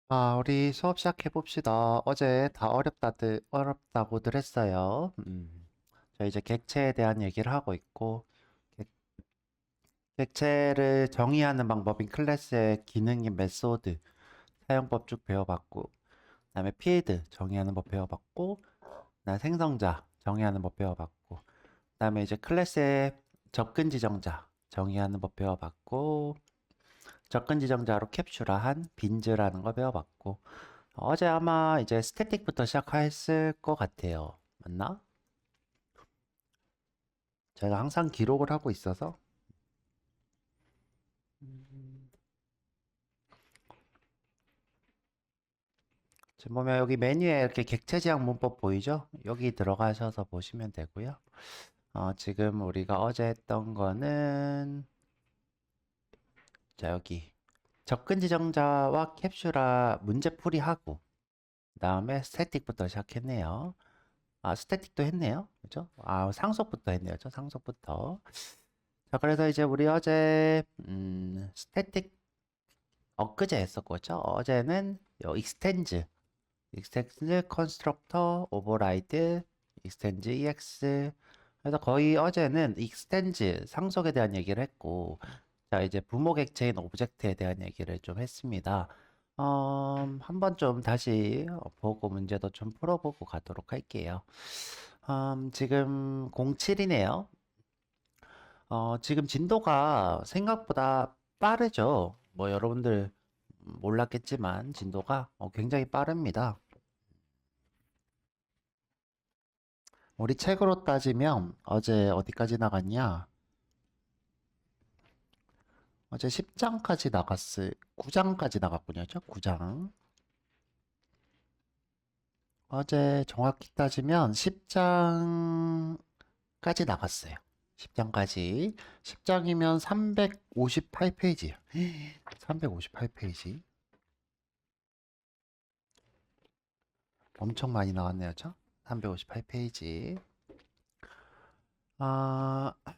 우리 수업 시작해 봅시다. 어제 다 어렵다고들 했어요. 저 이제 객체에 대한 얘기를 하고 있고, 객- 객체를 정의하는 방법인 클래스의 기능인 메소드, 사용법 쭉 배워봤고, 그다음에 필드 정의하는 법 배워봤고, 그다음에 생성자 정의하는 법 배워봤고, 그다음에 이제 클래스의 접근 지정자 정의하는 법 배워봤고, 접근 지정자로 캡슐화한 빈즈라는 거 배워봤고, 어제 아마 이제 스태틱부터 시작했을 것 같아요. 맞나? 제가 항상 기록을 하고 있어서. 음, 지금 보면 여기 메뉴에 이렇게 객체 지향 문법 보이죠? 여기 들어가셔서 보시면 되고요. 지금 우리가 어제 했던 거는 자 여기 접근 지정자와 캡슐화 문제풀이 하고 그다음에 스태틱부터 시작했네요. 스태틱도 했네요. 그죠? 상속부터 했네요. 저 상속부터. 자, 그래서 이제 우리 어제 스태틱 엊그제 했었거죠. 어제는 익스텐즈 컨스트럭터 오버라이드 익스텐즈 EX. 그래서 거의 어제는 익스텐즈 상속에 대한 얘기를 했고, 자 이제 부모 객체인 오브젝트에 대한 얘기를 좀 했습니다. 한번 좀 다시 보고 문제도 좀 풀어보고 가도록 할게요. 지금 07이네요. 지금 진도가 생각보다 빠르죠. 뭐 여러분들 몰랐겠지만 진도가 굉장히 빠릅니다. 우리 책으로 따지면 어제 어디까지 나갔냐? 어제 10장까지 9장까지 나갔군요. 9장. 어제 정확히 따지면 10장까지 나갔어요. 10장까지. 10장이면 358페이지요. 358페이지. 엄청 많이 나왔네요. 저? 358페이지.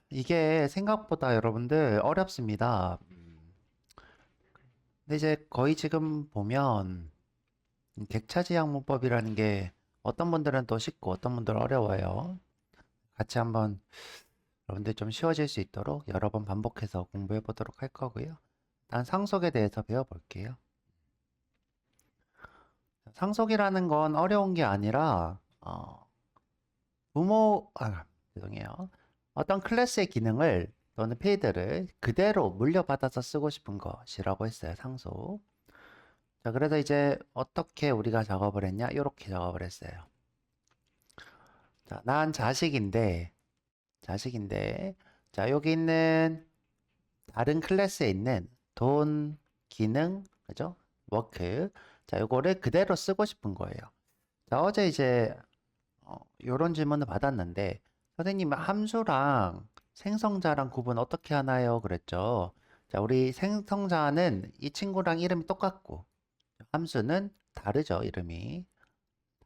이게 생각보다 여러분들 어렵습니다. 근데 이제 거의 지금 보면 객차지향 문법이라는 게 어떤 분들은 또 쉽고 어떤 분들은 어려워요. 같이 한번 여러분들 좀 쉬워질 수 있도록 여러 번 반복해서 공부해 보도록 할 거고요. 일단 상속에 대해서 배워볼게요. 상속이라는 건 어려운 게 아니라 죄송해요. 어떤 클래스의 기능을 또는 페이드를 그대로 물려받아서 쓰고 싶은 것이라고 했어요. 상속. 자, 그래서 이제 어떻게 우리가 작업을 했냐? 이렇게 작업을 했어요. 자, 난 자식인데, 자, 여기 있는 다른 클래스에 있는 돈, 기능, 그죠? 워크. 자, 요거를 그대로 쓰고 싶은 거예요. 자, 어제 이제 요런 질문을 받았는데, 선생님 함수랑 생성자랑 구분 어떻게 하나요? 그랬죠. 자, 우리 생성자는 이 친구랑 이름이 똑같고, 함수는 다르죠, 이름이.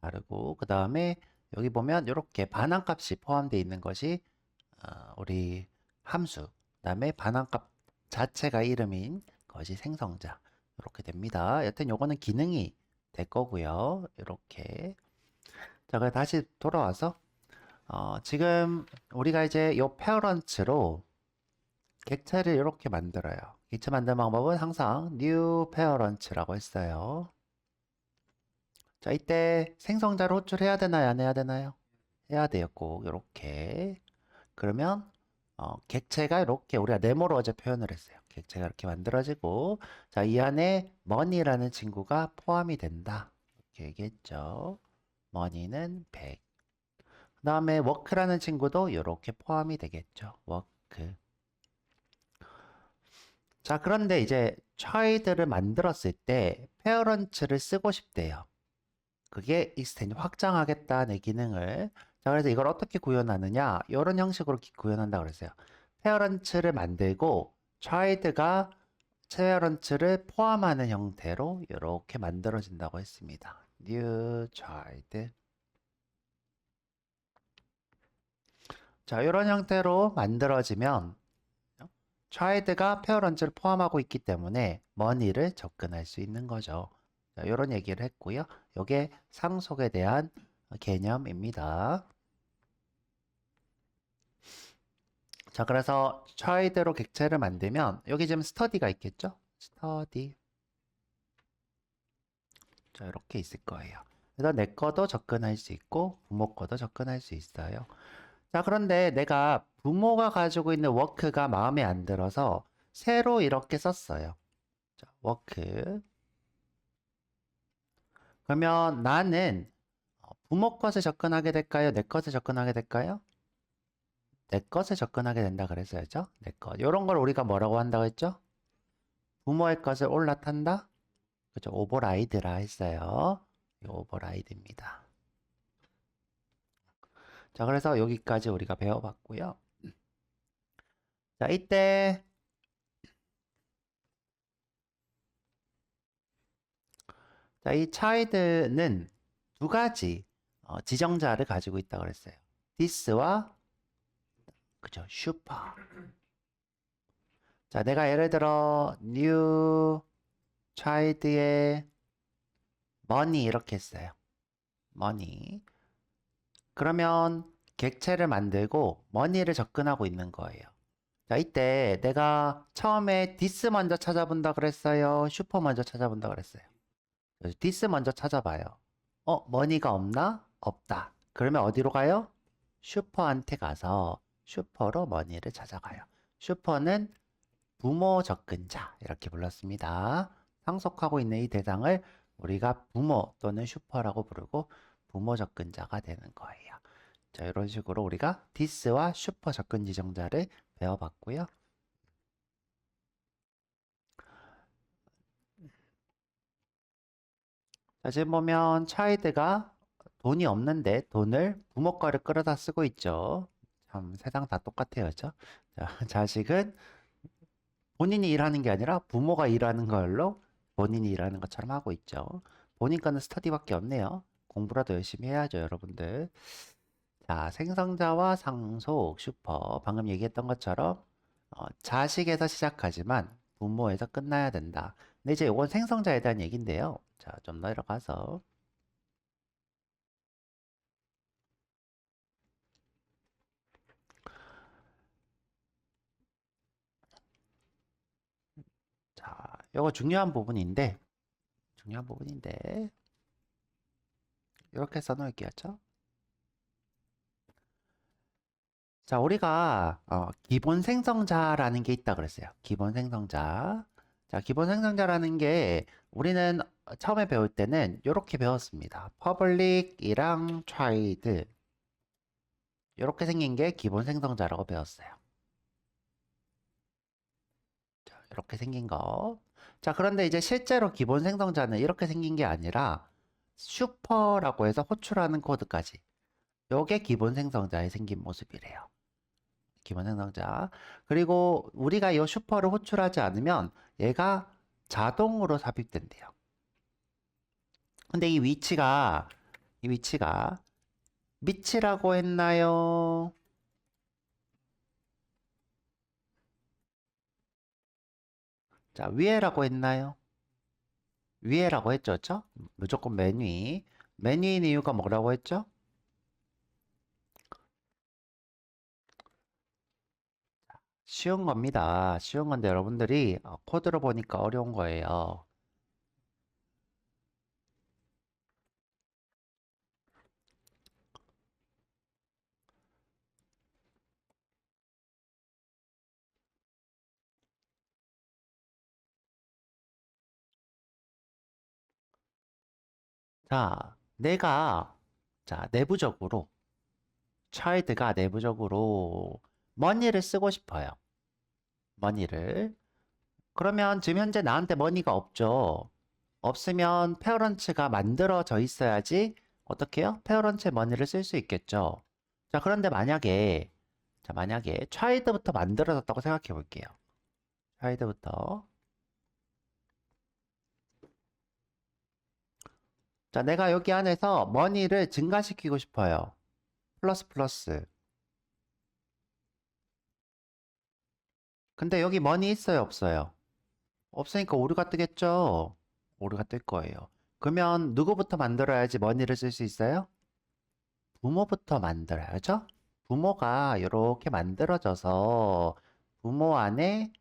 다르고, 그 다음에 여기 보면 이렇게 반환값이 포함되어 있는 것이 우리 함수. 그 다음에 반환값 자체가 이름인 것이 생성자. 이렇게 됩니다. 여튼 요거는 기능이 될 거고요. 이렇게. 자, 그럼 다시 돌아와서 지금 우리가 이제 요 페어런츠로 객체를 이렇게 만들어요. 객체 만드는 방법은 항상 new parent라고 했어요. 자, 이때 생성자를 호출해야 되나요? 안 해야 되나요? 해야 돼요. 꼭 이렇게. 그러면 객체가 이렇게 우리가 네모로 어제 표현을 했어요. 객체가 이렇게 만들어지고 자, 이 안에 money라는 친구가 포함이 된다. 이렇게 얘기했죠. money는 100. 그 다음에 work라는 친구도 이렇게 포함이 되겠죠. work. 자, 그런데 이제 child를 만들었을 때 parents를 쓰고 싶대요. 그게 익스텐드 확장하겠다는 기능을. 자, 그래서 이걸 어떻게 구현하느냐? 이런 형식으로 구현한다 그랬어요. 페어런츠를 만들고 child가 페어런츠를 포함하는 형태로 이렇게 만들어진다고 했습니다. new child. 자, 이런 형태로 만들어지면 child가 페어런츠를 포함하고 있기 때문에 money를 접근할 수 있는 거죠. 자, 이런 얘기를 했고요. 이게 상속에 대한 개념입니다. 자, 그래서 child로 객체를 만들면 여기 지금 study가 있겠죠? study. 자, 이렇게 있을 거예요. 그래서 내 거도 접근할 수 있고 부모 거도 접근할 수 있어요. 자, 그런데 내가 부모가 가지고 있는 워크가 마음에 안 들어서 새로 이렇게 썼어요. 자, 워크. 그러면 나는 부모 것에 접근하게 될까요? 내 것에 접근하게 될까요? 내 것에 접근하게 된다 그랬어야죠. 내 것. 이런 걸 우리가 뭐라고 한다고 했죠? 부모의 것을 올라탄다? 그죠? 오버라이드라 했어요. 이 오버라이드입니다. 자, 그래서 여기까지 우리가 배워봤고요. 자, 이때 자, 이 child는 두 가지 지정자를 가지고 있다 그랬어요. this와 그죠? super. 자, 내가 예를 들어 new child의 money 이렇게 했어요. money. 그러면 객체를 만들고 money를 접근하고 있는 거예요. 자, 이때 내가 처음에 this 먼저 찾아본다 그랬어요. super 먼저 찾아본다 그랬어요. 그래서 this 먼저 찾아봐요. money가 없나? 없다. 그러면 어디로 가요? 슈퍼한테 가서 슈퍼로 money를 찾아가요. 슈퍼는 부모 접근자 이렇게 불렀습니다. 상속하고 있는 이 대상을 우리가 부모 또는 슈퍼라고 부르고 부모 접근자가 되는 거예요. 자, 이런 식으로 우리가 this와 슈퍼 접근 지정자를 배워봤고요. 자, 지금 보면 child가 돈이 없는데 돈을 부모 거를 끌어다 쓰고 있죠. 참 세상 다 똑같아요. 그죠? 자, 자식은 본인이 일하는 게 아니라 부모가 일하는 걸로 본인이 일하는 것처럼 하고 있죠. 본인 거는 스터디밖에 없네요. 공부라도 열심히 해야죠, 여러분들. 자, 생성자와 상속, 슈퍼. 방금 얘기했던 것처럼 자식에서 시작하지만 부모에서 끝나야 된다. 근데 이제 이건 생성자에 대한 얘기인데요. 자, 좀 내려가서. 자, 이거 중요한 부분인데, 이렇게 써놓을게요. 자, 우리가 기본 생성자라는 게 있다 그랬어요. 기본 생성자. 자, 기본 생성자라는 게 우리는 처음에 배울 때는 이렇게 배웠습니다. public이랑 child 이렇게 생긴 게 기본 생성자라고 배웠어요. 자, 이렇게 생긴 거. 자, 그런데 이제 실제로 기본 생성자는 이렇게 생긴 게 아니라 슈퍼라고 해서 호출하는 코드까지. 요게 기본 생성자의 생긴 모습이래요. 기본 생성자. 그리고 우리가 이 슈퍼를 호출하지 않으면 얘가 자동으로 삽입된대요. 근데 이 위치가 밑이라고 했나요? 자, 위에라고 했나요? 위에라고 했죠, 그쵸? 무조건 맨 위. 맨 위인 이유가 뭐라고 했죠? 쉬운 겁니다. 쉬운 건데 여러분들이 코드로 보니까 어려운 거예요. 자, 내부적으로 child가 내부적으로 money를 쓰고 싶어요. money를. 그러면 지금 현재 나한테 money가 없죠. 없으면 페어런츠가 만들어져 있어야지 어떻게 해요? 페어런츠의 money를 쓸 수 있겠죠. 자, 그런데 만약에 child부터 만들어졌다고 생각해 볼게요. child부터. 자, 내가 여기 안에서 money를 증가시키고 싶어요. 플러스 플러스. 근데 여기 money 있어요, 없어요? 없으니까 오류가 뜨겠죠? 오류가 뜰 거예요. 그러면 누구부터 만들어야지 머니를 쓸 수 있어요? 부모부터 만들어야죠. 부모가 이렇게 만들어져서 부모 안에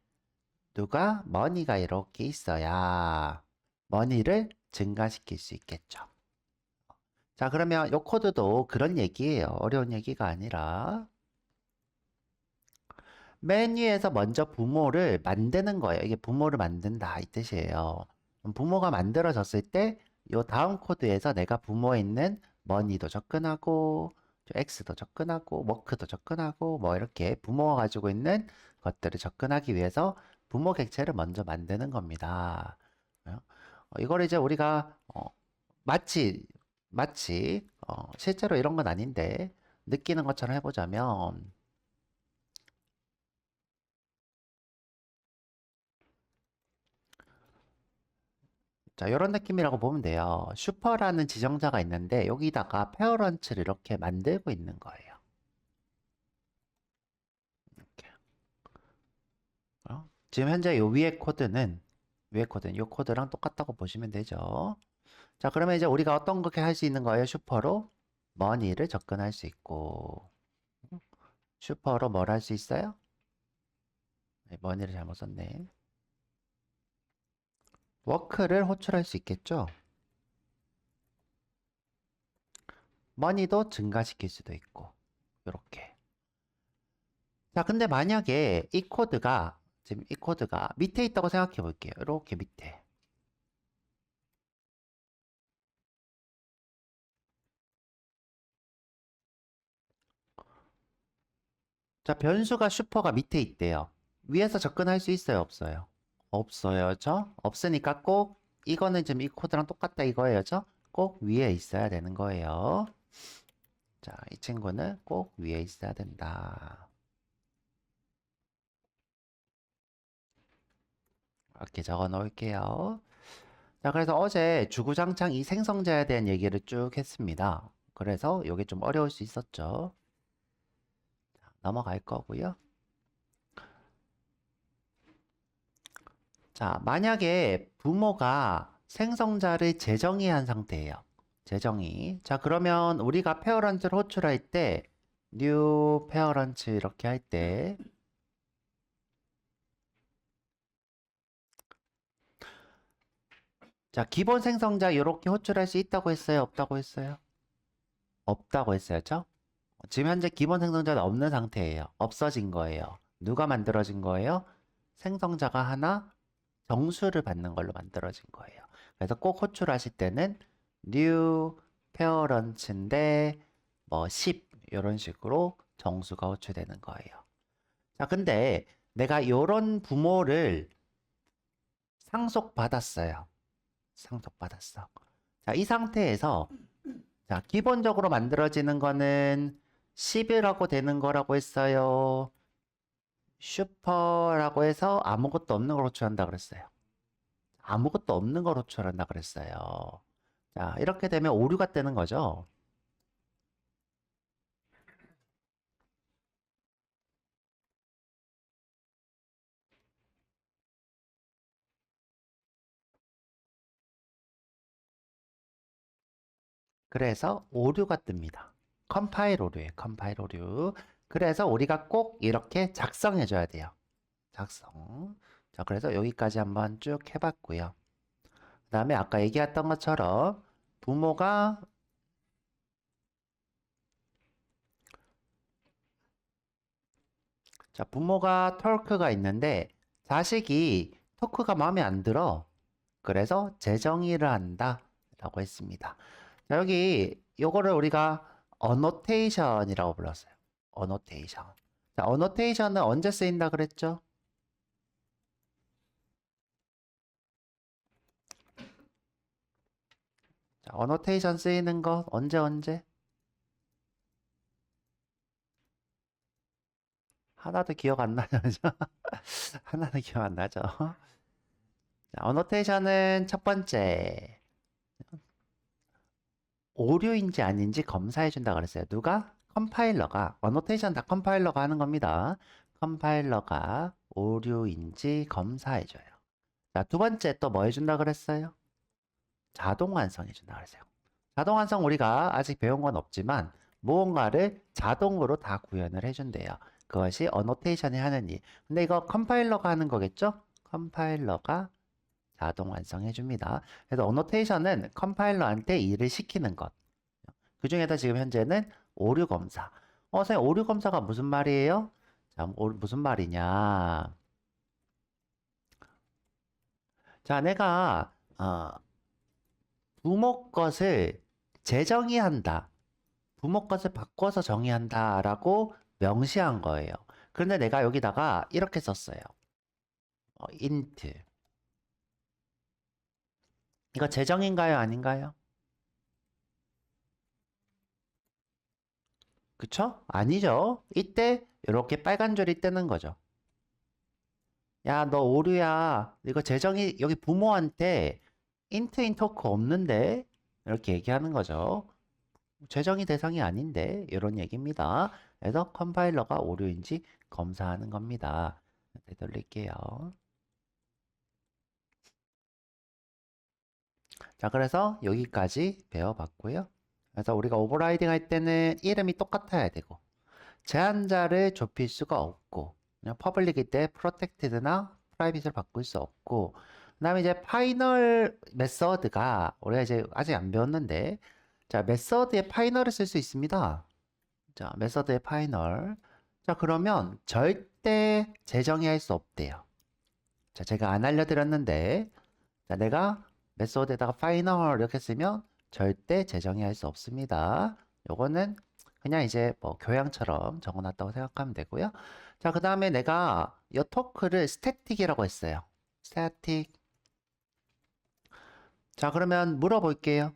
누가 머니가 이렇게 있어야 머니를 증가시킬 수 있겠죠. 자, 그러면 이 코드도 그런 얘기예요. 어려운 얘기가 아니라 맨 위에서 먼저 부모를 만드는 거예요. 이게 부모를 만든다 이 뜻이에요. 부모가 만들어졌을 때 이 다음 코드에서 내가 부모에 있는 머니도 접근하고 x도 접근하고 워크도 접근하고 뭐 이렇게 부모가 가지고 있는 것들을 접근하기 위해서 부모 객체를 먼저 만드는 겁니다. 이걸 이제 우리가 마치 실제로 이런 건 아닌데 느끼는 것처럼 해보자면 자, 이런 느낌이라고 보면 돼요. 슈퍼라는 지정자가 있는데 여기다가 페어런츠를 이렇게 만들고 있는 거예요. 이렇게. 지금 현재 요 위에 코드는 요 코드랑 똑같다고 보시면 되죠. 자, 그러면 이제 우리가 어떤 거 할 수 있는 거예요? 슈퍼로 머니를 접근할 수 있고 슈퍼로 뭘 할 수 있어요? 네, 머니를 잘못 썼네. 워크를 호출할 수 있겠죠? 머니도 증가시킬 수도 있고 이렇게. 자, 근데 만약에 지금 이 코드가 밑에 있다고 생각해 볼게요. 이렇게 밑에. 자, 변수가 슈퍼가 밑에 있대요. 위에서 접근할 수 있어요, 없어요? 없어요, 없으니까 꼭 이거는 지금 이 코드랑 똑같다 이거예요, 꼭 위에 있어야 되는 거예요. 자, 이 친구는 꼭 위에 있어야 된다. 이렇게 적어 놓을게요. 자, 그래서 어제 주구장창 이 생성자에 대한 얘기를 쭉 했습니다. 그래서 이게 좀 어려울 수 있었죠. 넘어갈 거고요. 자, 만약에 부모가 생성자를 재정의한 상태예요. 재정의. 자, 그러면 우리가 페어런츠를 호출할 때 new 페어런츠 이렇게 할 때 자, 기본 생성자 이렇게 호출할 수 있다고 했어요? 없다고 했어요? 없다고 했어요, 지금 현재 기본 생성자는 없는 상태예요. 없어진 거예요. 누가 만들어진 거예요? 생성자가 하나 정수를 받는 걸로 만들어진 거예요. 그래서 꼭 호출하실 때는 new parent인데 뭐 10 이런 식으로 정수가 호출되는 거예요. 자, 근데 내가 이런 부모를 상속받았어요. 상속받았어. 자, 이 상태에서 자, 기본적으로 만들어지는 거는 10이라고 되는 거라고 했어요. 슈퍼라고 해서 아무것도 없는 걸 호출한다 그랬어요. 아무것도 없는 걸 호출한다 그랬어요. 자, 이렇게 되면 오류가 뜨는 거죠. 그래서 오류가 뜹니다. 컴파일 오류예요. 컴파일 오류. 그래서 우리가 꼭 이렇게 작성해 줘야 돼요. 작성. 자, 그래서 여기까지 한번 쭉 해봤고요. 그 다음에 아까 얘기했던 것처럼 부모가 자, 부모가 털크가 있는데 자식이 토크가 마음에 안 들어. 그래서 재정의를 한다 라고 했습니다. 자, 여기 요거를 우리가 어노테이션이라고 불렀어요. 어노테이션. 자, 어노테이션은 언제 쓰인다 그랬죠? 자, 어노테이션 쓰이는 거 언제? 하나도 기억 안 나죠? 하나도 기억 안 나죠? 자, 어노테이션은 첫 번째 오류인지 아닌지 검사해 준다 그랬어요. 누가? 컴파일러가 어노테이션 다 컴파일러가 하는 겁니다. 컴파일러가 오류인지 검사해 줘요. 자, 두 번째 또 뭐 해준다 그랬어요? 자동 완성해 준다 그랬어요. 자동 완성 우리가 아직 배운 건 없지만 무언가를 자동으로 다 구현을 해준대요. 그것이 어노테이션이 하는 일. 근데 이거 컴파일러가 하는 거겠죠? 컴파일러가 자동 완성해 줍니다. 그래서 어노테이션은 컴파일러한테 일을 시키는 것. 그 중에서 지금 현재는 오류 검사. 선생님, 오류 검사가 무슨 말이에요? 자, 무슨 말이냐? 자, 내가 부모 것을 재정의한다. 부모 것을 바꿔서 정의한다라고 명시한 거예요. 그런데 내가 여기다가 이렇게 썼어요. int. 이거 재정인가요? 아닌가요? 그쵸? 아니죠. 이때 이렇게 빨간 줄이 뜨는 거죠. 야, 너 오류야. 이거 재정이 여기 부모한테 인트인 토크 없는데? 이렇게 얘기하는 거죠. 재정의 대상이 아닌데? 이런 얘기입니다. 그래서 컴파일러가 오류인지 검사하는 겁니다. 되돌릴게요. 자, 그래서 여기까지 배워봤고요. 그래서 우리가 오버라이딩 할 때는 이름이 똑같아야 되고, 제한자를 좁힐 수가 없고, 그냥 퍼블릭일 때 프로텍티드나 프라이빗을 바꿀 수 없고, 그 다음에 이제 파이널 메서드가 우리가 이제 아직 안 배웠는데, 자, 메서드에 파이널을 쓸 수 있습니다. 자, 메서드의 파이널. 자, 그러면 절대 재정의 할 수 없대요. 자, 제가 안 알려드렸는데, 자, 내가 메소드에다가 파이널 이렇게 쓰면 절대 재정의 할 수 없습니다. 요거는 그냥 이제 뭐 교양처럼 적어놨다고 생각하면 되고요. 자, 그 다음에 내가 이 토크를 스태틱이라고 했어요. 스태틱. 자, 그러면 물어볼게요.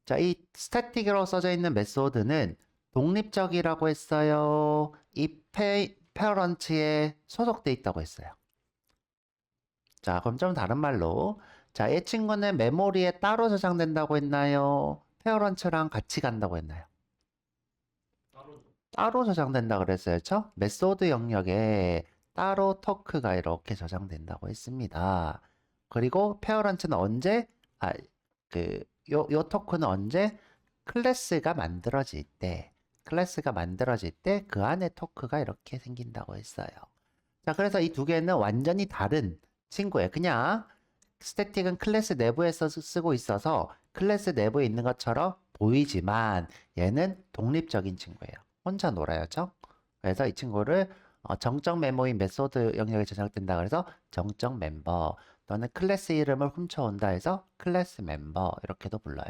자, 이 스태틱이라고 써져 있는 메소드는 독립적이라고 했어요. 이 페어런트에 소속돼 있다고 했어요. 자, 그럼 좀 다른 말로. 자, 이 친구는 메모리에 따로 저장된다고 했나요? 페어런츠랑 같이 간다고 했나요? 따로 저장된다 그랬어요. 그쵸? 메소드 영역에 따로 토크가 이렇게 저장된다고 했습니다. 그리고 페어런츠는 언제? 요 토크는 언제? 클래스가 만들어질 때, 그 안에 토크가 이렇게 생긴다고 했어요. 자, 그래서 이 두 개는 완전히 다른 친구예요. 그냥 스태틱은 클래스 내부에서 쓰고 있어서 클래스 내부에 있는 것처럼 보이지만 얘는 독립적인 친구예요. 혼자 놀아야죠. 그래서 이 친구를 정적 메모인 메소드 영역에 저장된다 그래서 정적 멤버 또는 클래스 이름을 훔쳐온다 해서 클래스 멤버 이렇게도 불러요.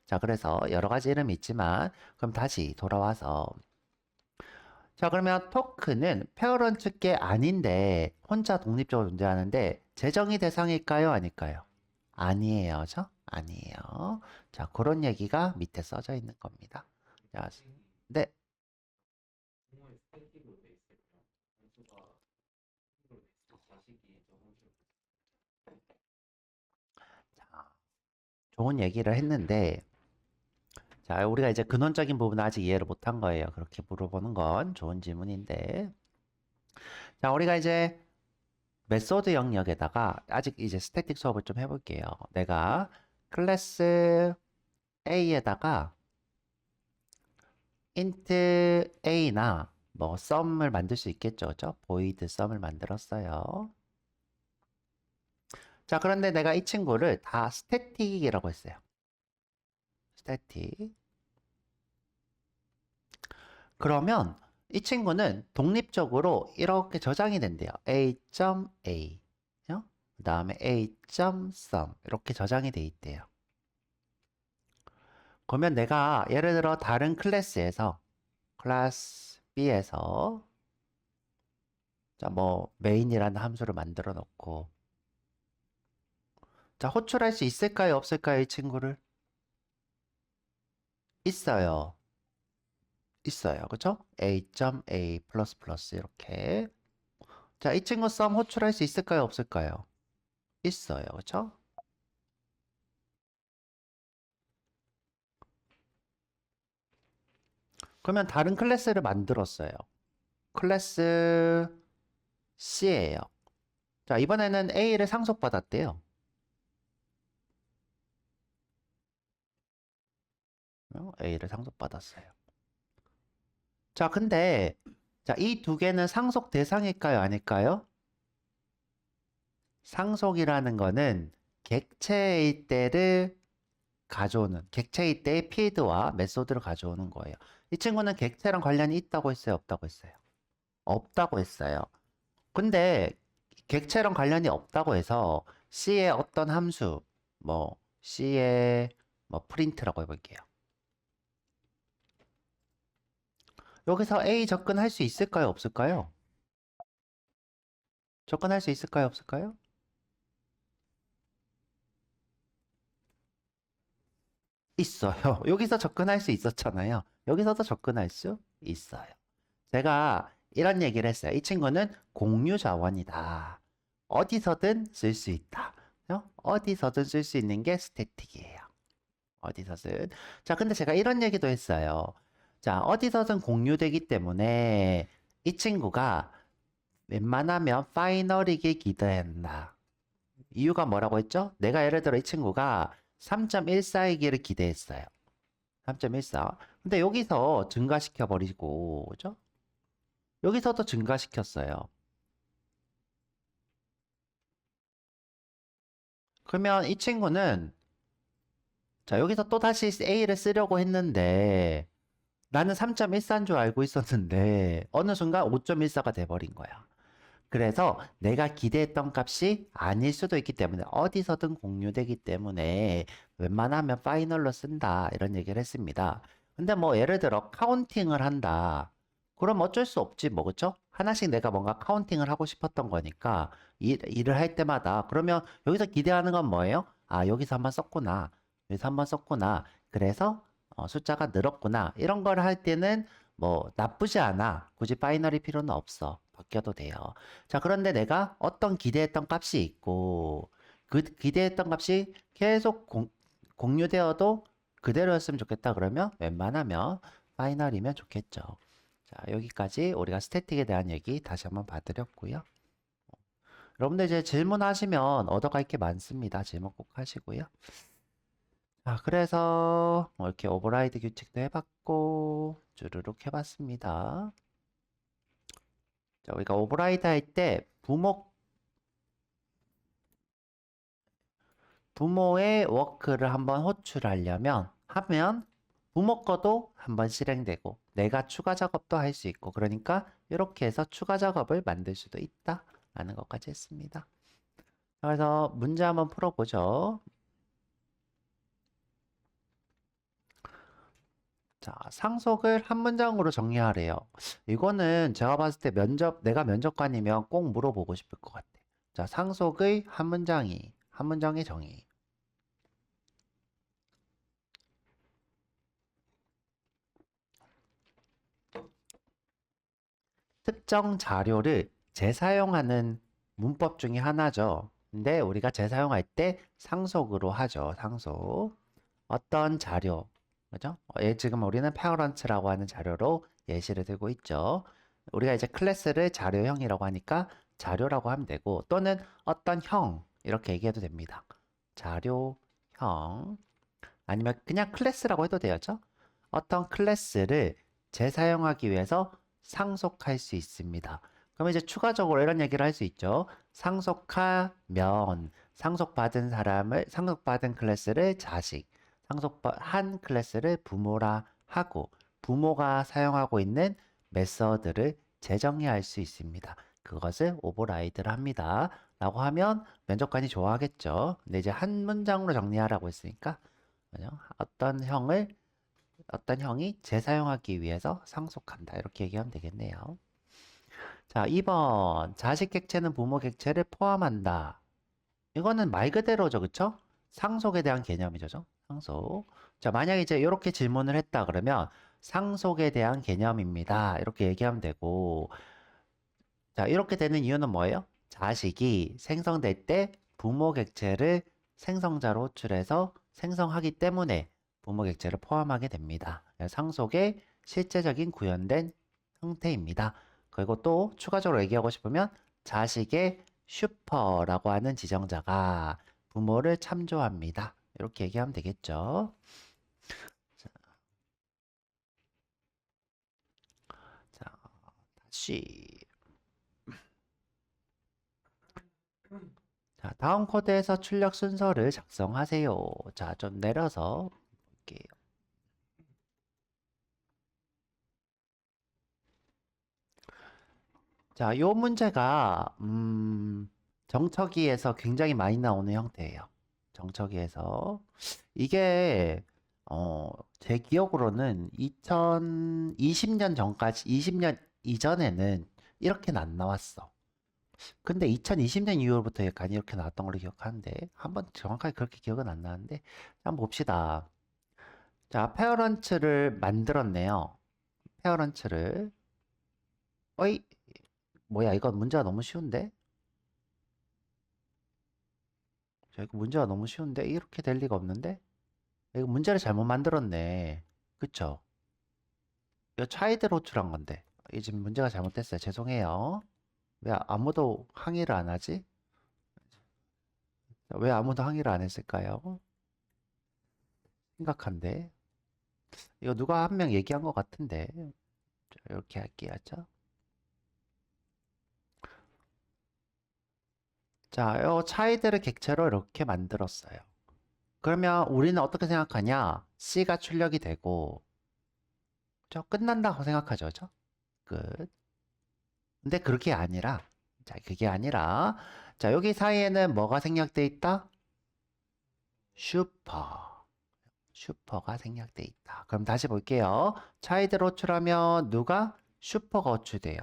자, 그래서 여러 가지 이름이 있지만 그럼 다시 돌아와서 자, 그러면 토크는 페어런트 게 아닌데 혼자 독립적으로 존재하는데 재정의 대상일까요? 아닐까요? 아니에요. 저? 아니에요. 자, 그런 얘기가 밑에 써져 있는 겁니다. 자, 네. 자, 좋은 얘기를 했는데 자, 우리가 이제 근원적인 부분을 아직 이해를 못한 거예요. 그렇게 물어보는 건 좋은 질문인데 자, 우리가 이제 메소드 영역에다가 아직 이제 스태틱 수업을 좀 해볼게요. 내가 클래스 A에다가 int a나 뭐 sum을 만들 수 있겠죠, 그죠? void sum을 만들었어요. 자, 그런데 내가 이 친구를 다 static이라고 했어요. static. 그러면 이 친구는 독립적으로 이렇게 저장이 된대요. a.a. 그 다음에 a.sum 이렇게 저장이 돼 있대요. 그러면 내가 예를 들어 다른 클래스에서 클래스 B에서 자, 뭐 메인이라는 함수를 만들어 놓고 자, 호출할 수 있을까요? 없을까요? 이 친구를? 있어요. 있어요. 그쵸? a.a++ 이렇게. 자, 이 친구 썸 호출할 수 있을까요? 없을까요? 있어요. 그쵸? 그러면 다른 클래스를 만들었어요. 클래스 C예요. 자, 이번에는 A를 상속받았대요. A를 상속받았어요. 자, 근데 자, 이 두 개는 상속 대상일까요? 아닐까요? 상속이라는 거는 객체일 때를 가져오는, 객체일 때의 필드와 메소드를 가져오는 거예요. 이 친구는 객체랑 관련이 있다고 했어요? 없다고 했어요? 없다고 했어요. 근데 객체랑 관련이 없다고 해서 C의 어떤 함수, 뭐 C의 뭐 프린트라고 해볼게요. 여기서 A 접근할 수 있을까요? 없을까요? 접근할 수 있을까요? 없을까요? 있어요. 여기서 접근할 수 있었잖아요. 여기서도 접근할 수 있어요. 제가 이런 얘기를 했어요. 이 친구는 공유 자원이다. 어디서든 쓸 수 있다. 어디서든 쓸 수 있는 게 스태틱이에요. 어디서든. 자, 근데 제가 이런 얘기도 했어요. 자, 어디서든 공유되기 때문에 이 친구가 웬만하면 파이널이길 기대한다. 이유가 뭐라고 했죠? 내가 예를 들어 이 친구가 3.14이기를 기대했어요. 3.14. 근데 여기서 증가시켜 버리고, 그죠? 여기서도 증가시켰어요. 그러면 이 친구는 자, 여기서 또 다시 A를 쓰려고 했는데 나는 3.14인 줄 알고 있었는데 어느 순간 5.14가 돼버린 거야. 그래서 내가 기대했던 값이 아닐 수도 있기 때문에 어디서든 공유되기 때문에 웬만하면 파이널로 쓴다 이런 얘기를 했습니다. 근데 뭐 예를 들어 카운팅을 한다. 그럼 어쩔 수 없지 뭐 그쵸? 하나씩 내가 뭔가 카운팅을 하고 싶었던 거니까 일을 할 때마다 그러면 여기서 기대하는 건 뭐예요? 아 여기서 한번 썼구나. 여기서 한번 썼구나. 그래서 숫자가 늘었구나. 이런 걸 할 때는 뭐 나쁘지 않아. 굳이 파이널이 필요는 없어. 바뀌어도 돼요. 자, 그런데 내가 어떤 기대했던 값이 있고 그 기대했던 값이 계속 공유되어도 그대로였으면 좋겠다 그러면 웬만하면 파이널이면 좋겠죠. 자, 여기까지 우리가 스태틱에 대한 얘기 다시 한번 봐드렸고요. 여러분들 이제 질문하시면 얻어갈 게 많습니다. 질문 꼭 하시고요. 자, 그래서 뭐 이렇게 오버라이드 규칙도 해봤고 주르륵 해봤습니다. 자, 우리가 오버라이드 할 때 부모의 워크를 한번 호출하려면 하면 부모 거도 한번 실행되고 내가 추가 작업도 할 수 있고 그러니까 이렇게 해서 추가 작업을 만들 수도 있다 라는 것까지 했습니다. 그래서 문제 한번 풀어보죠. 자, 상속을 한 문장으로 정리하래요. 이거는 제가 봤을 때 내가 면접관이면 꼭 물어보고 싶을 것 같아. 자, 상속의 한 문장의 정의. 특정 자료를 재사용하는 문법 중에 하나죠. 근데 우리가 재사용할 때 상속으로 하죠. 상속. 어떤 자료, 그죠? 지금 우리는 parent라고 하는 자료로 예시를 들고 있죠. 우리가 이제 클래스를 자료형이라고 하니까 자료라고 하면 되고 또는 어떤 형 이렇게 얘기해도 됩니다. 자료형 아니면 그냥 클래스라고 해도 되죠. 어떤 클래스를 재사용하기 위해서 상속할 수 있습니다. 그럼 이제 추가적으로 이런 얘기를 할 수 있죠. 상속하면 상속받은 클래스를 자식, 상속한 클래스를 부모라 하고 부모가 사용하고 있는 메서드를 재정의할 수 있습니다. 그것을 오버라이드를 합니다. 라고 하면 면접관이 좋아하겠죠. 근데 이제 한 문장으로 정리하라고 했으니까 그죠? 어떤 형이 재사용하기 위해서 상속한다. 이렇게 얘기하면 되겠네요. 자, 2번. 자식 객체는 부모 객체를 포함한다. 이거는 말 그대로죠. 그쵸? 상속에 대한 개념이죠. 상속. 자, 만약에 이제 이렇게 질문을 했다 그러면 상속에 대한 개념입니다. 이렇게 얘기하면 되고, 자, 이렇게 되는 이유는 뭐예요? 자식이 생성될 때 부모 객체를 생성자로 호출해서 생성하기 때문에 부모 객체를 포함하게 됩니다. 상속의 실제적인 구현된 형태입니다. 그리고 또 추가적으로 얘기하고 싶으면 자식의 슈퍼라고 하는 지정자가 부모를 참조합니다. 이렇게 얘기하면 되겠죠. C. 자, 다음 코드에서 출력 순서를 작성하세요. 자, 좀 내려서 볼게요. 자, 요 문제가 정처기에서 굉장히 많이 나오는 형태예요. 정처기에서 이게 제 기억으로는 2020년 전까지 20년 이전에는 이렇게는 안 나왔어. 근데 2020년 이후부터 약간 이렇게 나왔던 걸로 기억하는데 한번 정확하게 그렇게 기억은 안 나는데 한번 봅시다. 자, 페어런츠를 만들었네요. 페어런츠를 어이 뭐야 이건 문제가 너무 쉬운데? 자, 이거 문제가 너무 쉬운데 이렇게 될 리가 없는데? 이거 문제를 잘못 만들었네. 그쵸? 이거 차이드로 호출한 건데 이 지금 문제가 잘못됐어요. 죄송해요. 왜 아무도 항의를 안 하지? 왜 아무도 항의를 안 했을까요? 심각한데. 이거 누가 한 명 얘기한 것 같은데. 자, 이렇게 할게요. 자, 요 차이드를 객체로 이렇게 만들었어요. 그러면 우리는 어떻게 생각하냐? C가 출력이 되고, 저 끝난다고 생각하죠, 그죠? 끝. 근데 그렇게 아니라, 자, 그게 아니라, 자, 여기 사이에는 뭐가 생략돼 있다? 슈퍼. 슈퍼가 생략돼 있다. 그럼 다시 볼게요. 차이드로 호출하면 누가? 슈퍼가 호출돼요.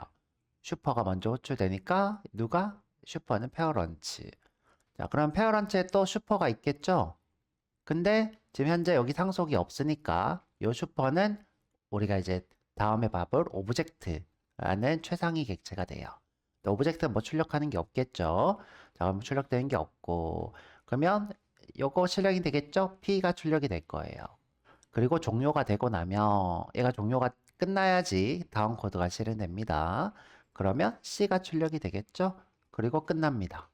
슈퍼가 먼저 호출되니까 누가? 슈퍼는 페어런치. 자, 그럼 페어런치에 또 슈퍼가 있겠죠? 근데 지금 현재 여기 상속이 없으니까 이 슈퍼는 우리가 이제 다음에 봐볼 오브젝트라는 최상위 객체가 돼요. 오브젝트는 뭐 출력하는 게 없겠죠? 자, 그럼 출력되는 게 없고 그러면 요거 출력이 되겠죠? P가 출력이 될 거예요. 그리고 종료가 되고 나면 얘가 종료가 끝나야지 다음 코드가 실행됩니다. 그러면 C가 출력이 되겠죠? 그리고 끝납니다.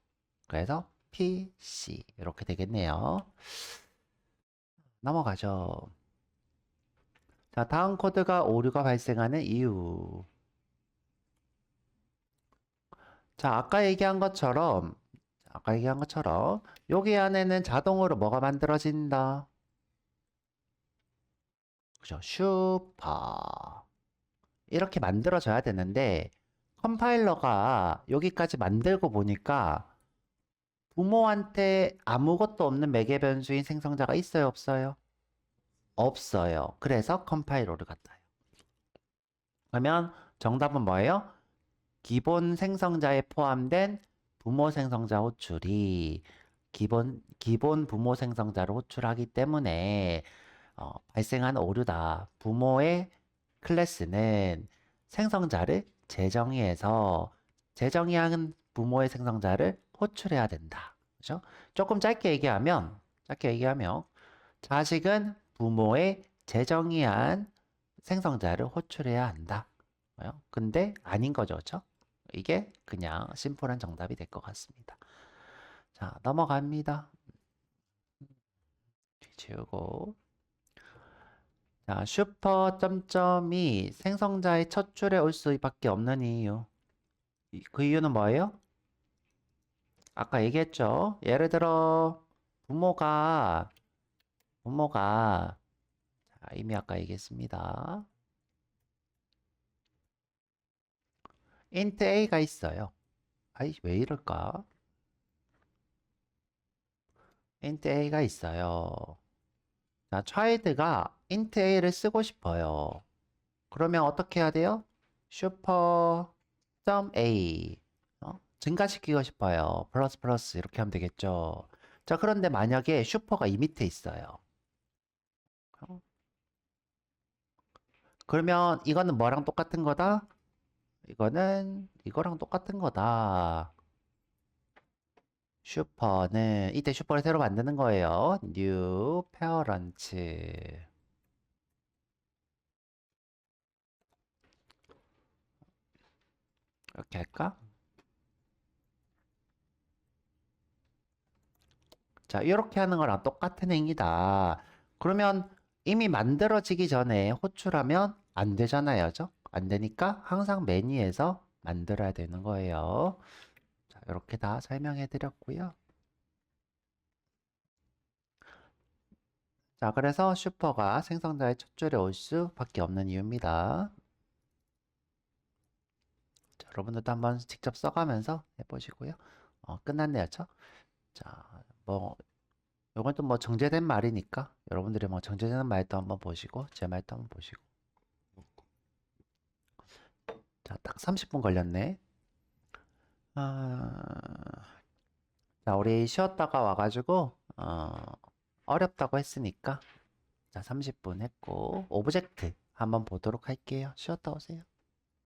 그래서 PC 이렇게 되겠네요. 넘어가죠. 자, 다음 코드가 오류가 발생하는 이유. 자, 아까 얘기한 것처럼 여기 안에는 자동으로 뭐가 만들어진다. 그죠? 슈퍼. 이렇게 만들어져야 되는데 컴파일러가 여기까지 만들고 보니까 부모한테 아무것도 없는 매개 변수인 생성자가 있어요, 없어요? 없어요. 그래서 컴파일러를 갖다 요. 그러면 정답은 뭐예요? 기본 생성자에 포함된 부모 생성자 호출이 기본 부모 생성자를 호출하기 때문에 발생한 오류다. 부모의 클래스는 생성자를 재정의해서 재정의한 부모의 생성자를 호출해야 된다. 그죠? 조금 짧게 얘기하면 자식은 부모의 재정의한 생성자를 호출해야 한다. 근데 아닌 거죠, 그렇죠? 이게 그냥 심플한 정답이 될 것 같습니다. 자, 넘어갑니다. 뒤지우고. 자, 슈퍼 점점이 생성자의 첫 줄에 올 수밖에 없는 이유. 그 이유는 뭐예요? 아까 얘기했죠. 예를 들어 부모가 자, 이미 아까 얘기했습니다. int a가 있어요. 아이, 왜 이럴까? int a가 있어요. 자, child가 int a를 쓰고 싶어요. 그러면 어떻게 해야 돼요? 슈퍼 점 a 증가시키고 싶어요. 플러스 플러스 이렇게 하면 되겠죠. 자, 그런데 만약에 슈퍼가 이 밑에 있어요. 그러면 이거는 뭐랑 똑같은 거다? 이거는 이거랑 똑같은 거다. 슈퍼는 이때 슈퍼를 새로 만드는 거예요. new parent 이렇게 할까? 자, 이렇게 하는 거랑 똑같은 행위다. 그러면 이미 만들어지기 전에 호출하면 안 되잖아요. 죠? 안 되니까 항상 메뉴에서 만들어야 되는 거예요. 자, 이렇게 다 설명해 드렸고요. 자, 그래서 슈퍼가 생성자의 첫 줄에 올 수밖에 없는 이유입니다. 자, 여러분들도 한번 직접 써가면서 해보시고요. 끝났네요, 저. 자, 뭐 이건 또 뭐 정제된 말이니까 여러분들이 뭐 정제되는 말도 한번 보시고 제 말도 한번 보시고. 자, 딱 30분 걸렸네. 자, 우리 쉬었다가 와가지고 어렵다고 했으니까 자, 30분 했고 오브젝트 한번 보도록 할게요. 쉬었다 오세요.